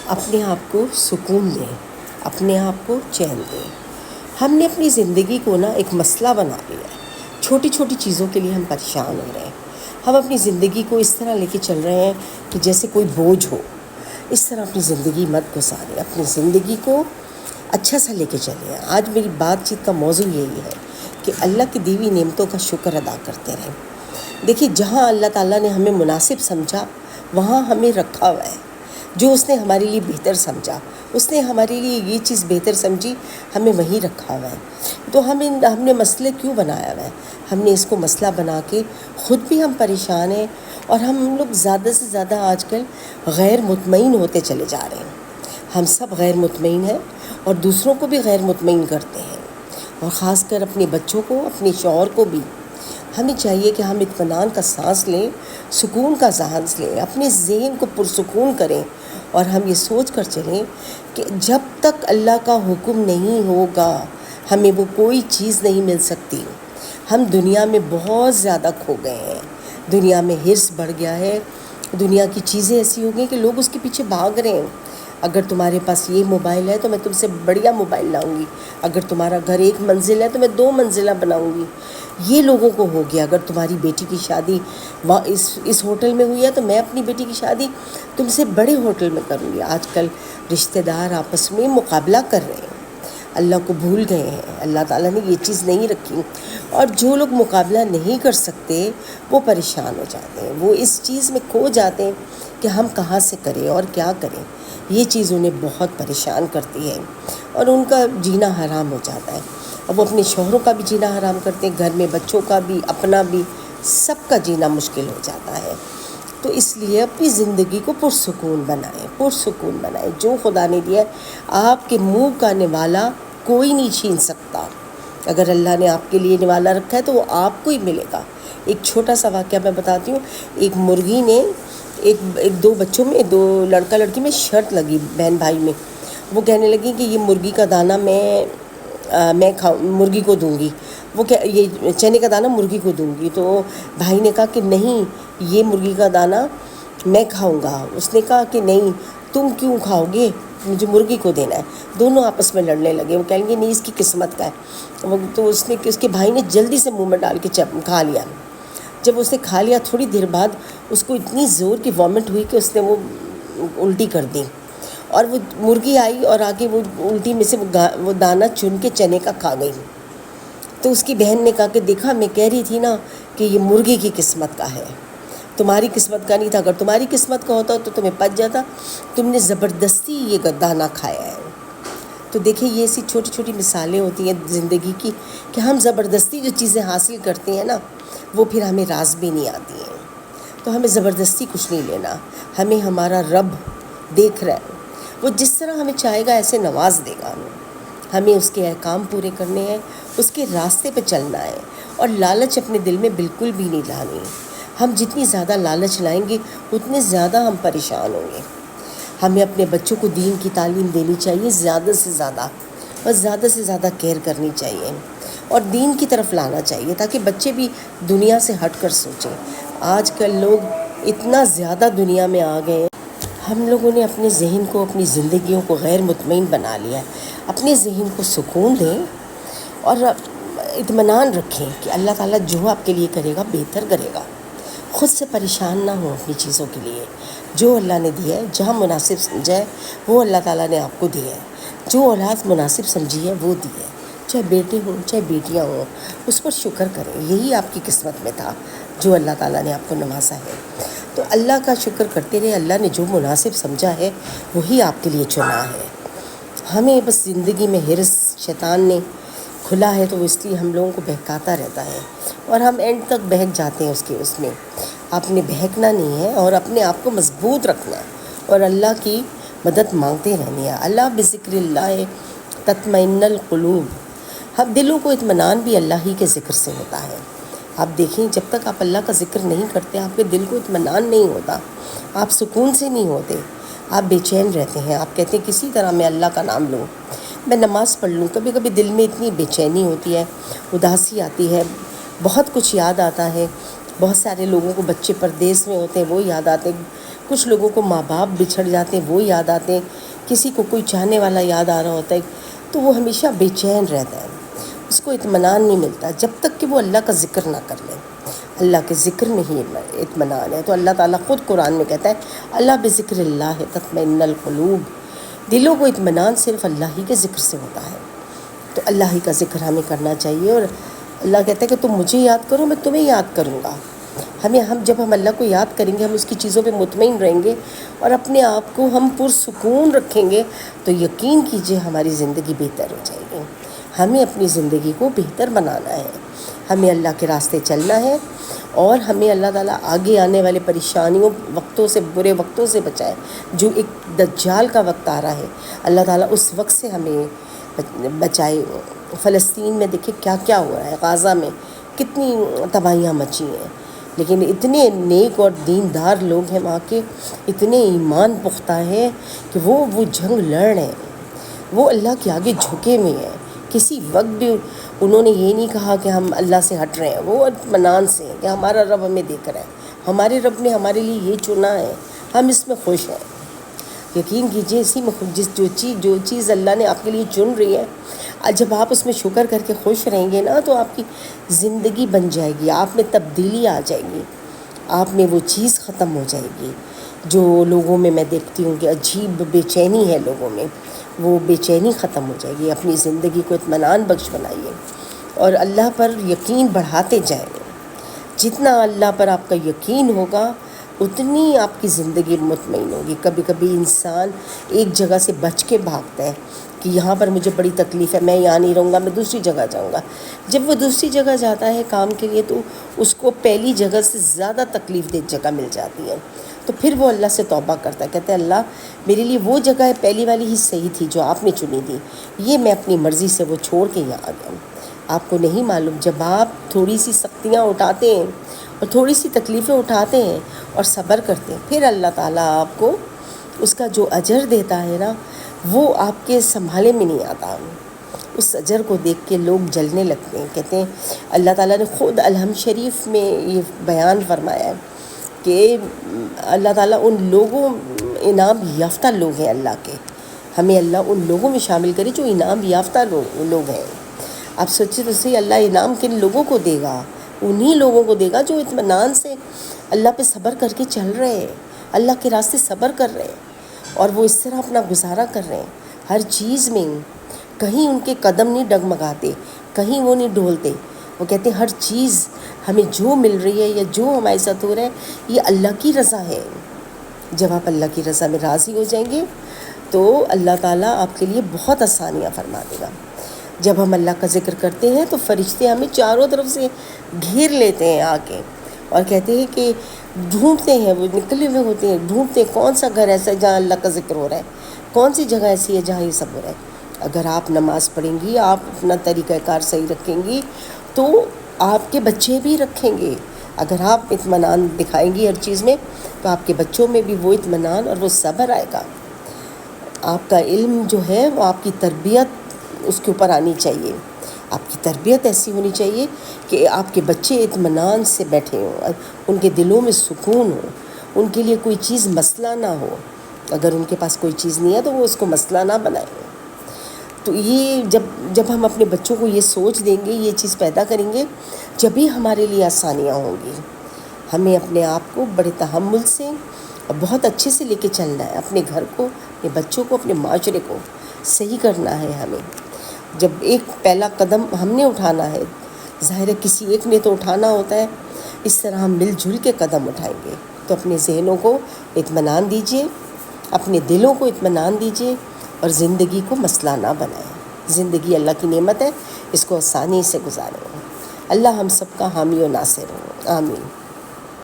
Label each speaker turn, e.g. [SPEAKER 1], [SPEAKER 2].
[SPEAKER 1] اپنے آپ کو سکون دیں، اپنے آپ کو چین دیں۔ ہم نے اپنی زندگی کو نا ایک مسئلہ بنا لیا ہے، چھوٹی چھوٹی چیزوں کے لیے ہم پریشان ہو رہے ہیں۔ ہم اپنی زندگی کو اس طرح لے کے چل رہے ہیں کہ جیسے کوئی بوجھ ہو۔ اس طرح اپنی زندگی مت گزاریں، اپنی زندگی کو اچھا سا لے کے چلیں۔ آج میری بات چیت کا موضوع یہی ہے کہ اللہ کی دی ہوئی نعمتوں کا شکر ادا کرتے رہیں۔ دیکھیے، جہاں اللہ تعالیٰ نے ہمیں مناسب سمجھا وہاں ہمیں رکھا ہوا ہے۔ جو اس نے ہمارے لیے بہتر سمجھا، اس نے ہمارے لیے یہ چیز بہتر سمجھی، ہمیں وہیں رکھا ہوا ہے۔ تو ہم نے مسئلے کیوں بنایا ہوا ہے؟ ہم نے اس کو مسئلہ بنا کے خود بھی ہم پریشان ہیں، اور ہم لوگ زیادہ سے زیادہ آج کل غیر مطمئن ہوتے چلے جا رہے ہیں۔ ہم سب غیر مطمئن ہیں اور دوسروں کو بھی غیر مطمئن کرتے ہیں، اور خاص کر اپنے بچوں کو، اپنے شوہر کو بھی۔ ہمیں چاہیے کہ ہم اطمینان کا سانس لیں، سکون کا سانس لیں، اپنے ذہن کو پرسکون کریں، اور ہم یہ سوچ کر چلیں کہ جب تک اللہ کا حکم نہیں ہوگا ہمیں وہ کوئی چیز نہیں مل سکتی۔ ہم دنیا میں بہت زیادہ کھو گئے ہیں، دنیا میں حرص بڑھ گیا ہے، دنیا کی چیزیں ایسی ہو گئی کہ لوگ اس کے پیچھے بھاگ رہے ہیں۔ اگر تمہارے پاس یہ موبائل ہے تو میں تم سے بڑھیا موبائل لاؤں گی، اگر تمہارا گھر 1 منزل ہے تو میں 2 منزلہ بناؤں گی۔ یہ لوگوں کو ہو گیا۔ اگر تمہاری بیٹی کی شادی اس ہوٹل میں ہوئی ہے تو میں اپنی بیٹی کی شادی تم سے بڑے ہوٹل میں کروں گی۔ آج کل رشتہ دار آپس میں مقابلہ کر رہے ہیں، اللہ کو بھول گئے ہیں۔ اللہ تعالیٰ نے یہ چیز نہیں رکھی، اور جو لوگ مقابلہ نہیں کر سکتے وہ پریشان ہو جاتے ہیں، وہ اس چیز میں کھو جاتے ہیں کہ ہم کہاں سے کریں اور کیا کریں۔ یہ چیز انہیں بہت پریشان کرتی ہے، اور ان کا جینا حرام ہو جاتا ہے۔ اب وہ اپنے شوہروں کا بھی جینا حرام کرتے ہیں، گھر میں بچوں کا بھی، اپنا بھی، سب کا جینا مشکل ہو جاتا ہے۔ تو اس لیے اپنی زندگی کو پرسکون بنائیں، پرسکون بنائیں۔ جو خدا نے دیا ہے، آپ کے منہ کا نوالا کوئی نہیں چھین سکتا۔ اگر اللہ نے آپ کے لیے نوالا رکھا ہے تو وہ آپ کو ہی ملے گا۔ ایک چھوٹا سا واقعہ میں بتاتی ہوں۔ ایک مرغی نے ایک 2 بچوں میں، 2 لڑکا لڑکی میں شرط لگی، بہن بھائی میں۔ وہ کہنے لگی کہ یہ مرغی کا دانہ میں مرغی کو دوں گی، یہ چنے کا دانہ مرغی کو دوں گی۔ تو بھائی نے کہا کہ نہیں، یہ مرغی کا دانہ میں کھاؤں گا۔ اس نے کہا کہ نہیں، تم کیوں کھاؤ گے، مجھے مرغی کو دینا ہے۔ دونوں آپس میں لڑنے لگے۔ وہ کہیں گے نہیں، اس کی قسمت کا ہے۔ تو اس کے بھائی نے جلدی سے منہ میں ڈال کے کھا لیا۔ جب اس نے کھا لیا، تھوڑی دیر بعد اس کو اتنی زور کی وامٹ ہوئی کہ اس نے وہ الٹی کر دی، اور وہ مرغی آئی اور آگے وہ الٹی میں سے وہ دانہ چن کے چنے کا کھا گئی۔ تو اس کی بہن نے کہا کہ دیکھا، میں کہہ رہی تھی نا کہ یہ مرغی کی قسمت کا ہے، تمہاری قسمت کا نہیں تھا۔ اگر تمہاری قسمت کا ہوتا تو تمہیں پچ جاتا، تم نے زبردستی یہ دانہ کھایا ہے۔ تو دیکھیں، یہ ایسی چھوٹی چھوٹی مثالیں ہوتی ہیں زندگی کی کہ ہم زبردستی جو چیزیں حاصل کرتے ہیں نا، وہ پھر ہمیں راز بھی نہیں آتی ہیں۔ تو ہمیں زبردستی کچھ نہیں لینا، ہمیں ہمارا رب دیکھ رہا ہے، وہ جس طرح ہمیں چاہے گا ایسے نواز دے گا۔ ہمیں اس کے احکام پورے کرنے ہیں، اس کے راستے پہ چلنا ہے، اور لالچ اپنے دل میں بالکل بھی نہیں لانی۔ ہم جتنی زیادہ لالچ لائیں گے اتنے زیادہ ہم پریشان ہوں گے۔ ہمیں اپنے بچوں کو دین کی تعلیم دینی چاہیے زیادہ سے زیادہ، اور زیادہ سے زیادہ کیئر کرنی چاہیے، اور دین کی طرف لانا چاہیے تاکہ بچے بھی دنیا سے ہٹ کر سوچیں۔ آج کل لوگ اتنا زیادہ دنیا میں آ گئے ہیں، ہم لوگوں نے اپنے ذہن کو، اپنی زندگیوں کو غیر مطمئن بنا لیا ہے۔ اپنے ذہن کو سکون دیں اور اطمینان رکھیں کہ اللہ تعالیٰ جو آپ کے لیے کرے گا بہتر کرے گا۔ خود سے پریشان نہ ہوں اپنی چیزوں کے لیے۔ جو اللہ نے دیا ہے، جہاں مناسب سمجھا ہے وہ اللہ تعالیٰ نے آپ کو دیا ہے۔ جو اولاد مناسب سمجھی ہے وہ دی ہے، چاہے بیٹے ہوں چاہے بیٹیاں ہوں، اس پر شکر کریں۔ یہی آپ کی قسمت میں تھا جو اللہ تعالیٰ نے آپ کو نوازا ہے۔ تو اللہ کا شکر کرتے رہے۔ اللہ نے جو مناسب سمجھا ہے وہی آپ کے لیے چنا ہے۔ ہمیں بس زندگی میں حرص شیطان نے کھلا ہے، تو اس لیے ہم لوگوں کو بہکاتا رہتا ہے، اور ہم اینڈ تک بہک جاتے ہیں اس میں۔ آپ نے بہکنا نہیں ہے، اور اپنے آپ کو مضبوط رکھنا ہے، اور اللہ کی مدد مانگتے رہنی ہے۔ اللہ بذکر اللہ تطمئن القلوب۔ ہم دلوں کو اطمینان بھی اللہ ہی کے ذکر سے ہوتا ہے۔ آپ دیکھیں، جب تک آپ اللہ کا ذکر نہیں کرتے آپ کے دل کو اطمینان نہیں ہوتا، آپ سکون سے نہیں ہوتے، آپ بے چین رہتے ہیں۔ آپ کہتے ہیں کسی طرح میں اللہ کا نام لوں، میں نماز پڑھ لوں۔ کبھی کبھی دل میں اتنی بے چینی ہوتی ہے، اداسی آتی ہے، بہت کچھ یاد آتا ہے۔ بہت سارے لوگوں کو، بچے پردیس میں ہوتے ہیں وہ یاد آتے ہیں، کچھ لوگوں کو ماں باپ بچھڑ جاتے ہیں، وہ یاد آتے ہیں، کسی کو کوئی چاہنے والا یاد آ رہا ہوتا ہے تو وہ ہمیشہ بے چین رہتا ہے، اس کو اطمینان نہیں ملتا جب تک کہ وہ اللہ کا ذکر نہ کر لے۔ اللہ کے ذکر میں ہی اطمینان ہے۔ تو اللہ تعالیٰ خود قرآن میں کہتا ہے اللہ بذکر اللہ تطمئن القلوب، دلوں کو اطمینان صرف اللہ ہی کے ذکر سے ہوتا ہے۔ تو اللہ ہی کا ذکر ہمیں کرنا چاہیے، اور اللہ کہتا ہے کہ تم مجھے یاد کرو، میں تمہیں یاد کروں گا۔ جب ہم اللہ کو یاد کریں گے، ہم اس کی چیزوں پہ مطمئن رہیں گے اور اپنے آپ کو ہم پرسکون رکھیں گے، تو یقین کیجئے ہماری زندگی بہتر ہو جائے گی۔ ہمیں اپنی زندگی کو بہتر بنانا ہے، ہمیں اللہ کے راستے چلنا ہے، اور ہمیں اللہ تعالیٰ آگے آنے والے پریشانیوں وقتوں سے، برے وقتوں سے بچائے۔ جو ایک دجال کا وقت آ رہا ہے، اللہ تعالیٰ اس وقت سے ہمیں بچائے۔ فلسطین میں دیکھیں کیا کیا ہو رہا ہے، غازہ میں کتنی تباہیاں مچی ہیں، لیکن اتنے نیک اور دیندار لوگ ہیں وہاں کے، اتنے ایمان پختہ ہیں کہ وہ جنگ لڑ رہے ہیں، وہ اللہ کے آگے جھکے ہوئے ہیں۔ کسی وقت بھی انہوں نے یہ نہیں کہا کہ ہم اللہ سے ہٹ رہے ہیں، وہ اطمینان سے ہیں کہ ہمارا رب ہمیں دیکھ رہا ہے، ہمارے رب نے ہمارے لیے یہ چنا ہے، ہم اس میں خوش ہیں۔ یقین کیجئے اسی میں جو چیز اللہ نے آپ کے لیے چن رہی ہے، جب آپ اس میں شکر کر کے خوش رہیں گے نا، تو آپ کی زندگی بن جائے گی، آپ میں تبدیلی آ جائے گی، آپ میں وہ چیز ختم ہو جائے گی جو لوگوں میں دیکھتی ہوں کہ عجیب بے چینی ہے لوگوں میں، وہ بے چینی ختم ہو جائے گی۔ اپنی زندگی کو اطمینان بخش بنائیے اور اللہ پر یقین بڑھاتے جائیں۔ جتنا اللہ پر آپ کا یقین ہوگا اتنی آپ کی زندگی مطمئن ہوگی۔ کبھی کبھی انسان ایک جگہ سے بچ کے بھاگتا ہے کہ یہاں پر مجھے بڑی تکلیف ہے، میں یہاں نہیں رہوں گا، میں دوسری جگہ جاؤں گا۔ جب وہ دوسری جگہ جاتا ہے کام کے لیے، تو اس کو پہلی جگہ سے زیادہ تکلیف دہ جگہ مل جاتی ہے، تو پھر وہ اللہ سے توبہ کرتا ہے، کہتا ہے اللہ میرے لیے وہ جگہ ہے پہلی والی ہی صحیح تھی جو آپ نے چنی تھی، یہ میں اپنی مرضی سے وہ چھوڑ کے یہاں آ گیا۔ آپ کو نہیں معلوم، جب آپ تھوڑی سی سختیاں اٹھاتے ہیں اور تھوڑی سی تکلیفیں اٹھاتے ہیں اور صبر کرتے ہیں، پھر اللہ تعالیٰ آپ کو اس کا جو اجر دیتا ہے نا، وہ آپ کے سنبھالے میں نہیں آتا۔ اس اجر کو دیکھ کے لوگ جلنے لگتے ہیں۔ کہتے ہیں اللہ تعالیٰ نے خود الحمد شریف میں یہ بیان فرمایا ہے کہ اللہ تعالیٰ ان لوگوں، انعام یافتہ لوگ ہیں اللہ کے، ہمیں اللہ ان لوگوں میں شامل کرے جو انعام یافتہ لوگ ہیں۔ آپ سوچیں تو صحیح، اللہ انعام کن لوگوں کو دے گا؟ انہی لوگوں کو دے گا جو اطمینان سے اللہ پہ صبر کر کے چل رہے ہیں، اللہ کے راستے صبر کر رہے ہیں، اور وہ اس طرح اپنا گزارا کر رہے ہیں ہر چیز میں، کہیں ان کے قدم نہیں ڈگمگاتے، کہیں وہ نہیں ڈھولتے۔ وہ کہتے ہیں ہر چیز ہمیں جو مل رہی ہے یا جو ہمارے ساتھ ہو رہا ہے، یہ اللہ کی رضا ہے۔ جب آپ اللہ کی رضا میں راضی ہو جائیں گے تو اللہ تعالیٰ آپ کے لیے بہت آسانیاں فرما دے گا۔ جب ہم اللہ کا ذکر کرتے ہیں تو فرشتے ہمیں چاروں طرف سے گھیر لیتے ہیں آ کے، اور کہتے ہیں کہ ڈھونڈتے ہیں، وہ نکلے ہوئے ہوتے ہیں، ڈھونڈتے ہیں کون سا گھر ایسا ہے جہاں اللہ کا ذکر ہو رہا ہے، کون سی جگہ ایسی ہے جہاں یہ سب ہو رہا ہے۔ اگر آپ نماز پڑھیں گی، آپ اپنا طریقہ کار صحیح رکھیں گی، تو آپ کے بچے بھی رکھیں گے۔ اگر آپ اطمینان دکھائیں گی ہر چیز میں، تو آپ کے بچوں میں بھی وہ اطمینان اور وہ صبر آئے گا۔ آپ کا علم جو ہے وہ آپ کی تربیت اس کے اوپر آنی چاہیے، آپ کی تربیت ایسی ہونی چاہیے کہ آپ کے بچے اطمینان سے بیٹھے ہوں، ان کے دلوں میں سکون ہو، ان کے لیے کوئی چیز مسئلہ نہ ہو۔ اگر ان کے پاس کوئی چیز نہیں ہے تو وہ اس کو مسئلہ نہ بنائیں۔ تو یہ جب ہم اپنے بچوں کو یہ سوچ دیں گے، یہ چیز پیدا کریں گے، جبھی ہمارے لیے آسانیاں ہوں گی۔ ہمیں اپنے آپ کو بڑے تحمل سے اور بہت اچھے سے لے کے چلنا ہے، اپنے گھر کو، اپنے بچوں کو، اپنے معاشرے کو صحیح کرنا ہے ہمیں۔ جب ایک پہلا قدم ہم نے اٹھانا ہے، ظاہر ہے کسی ایک نے تو اٹھانا ہوتا ہے، اس طرح ہم مل جل کے قدم اٹھائیں گے۔ تو اپنے ذہنوں کو اطمینان دیجیے، اپنے دلوں کو اطمینان دیجیے، اور زندگی کو مسئلہ نہ بنائیں۔ زندگی اللہ کی نعمت ہے، اس کو آسانی سے گزاریں۔ اللہ ہم سب کا حامی و ناصر ہو، آمین۔